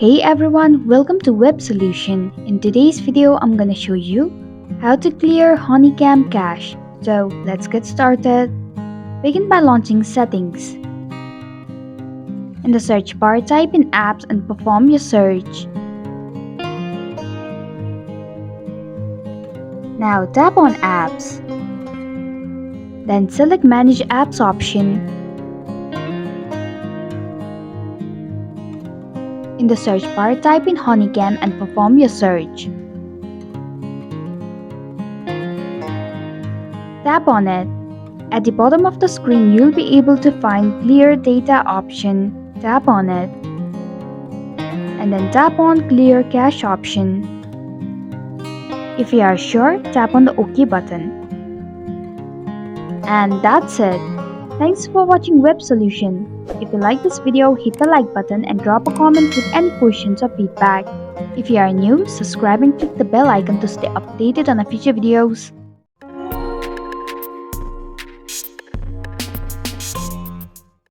Hey everyone, welcome to Web Solution. In today's video, I'm gonna show you how to clear Honeycam cache. So let's get started. Begin by launching Settings. In the search bar, type in Apps and perform your search. Now tap on Apps. Then select Manage Apps option. In the search bar, type in Honeycam and perform your search. Tap on it. At the bottom of the screen, you'll be able to find Clear Data option. Tap on it. And then tap on Clear Cache option. If you are sure, tap on the OK button. And that's it. Thanks for watching Web Solution. If you like this video, hit the like button and drop a comment with any questions or feedback. If you are new, subscribe and click the bell icon to stay updated on our future videos.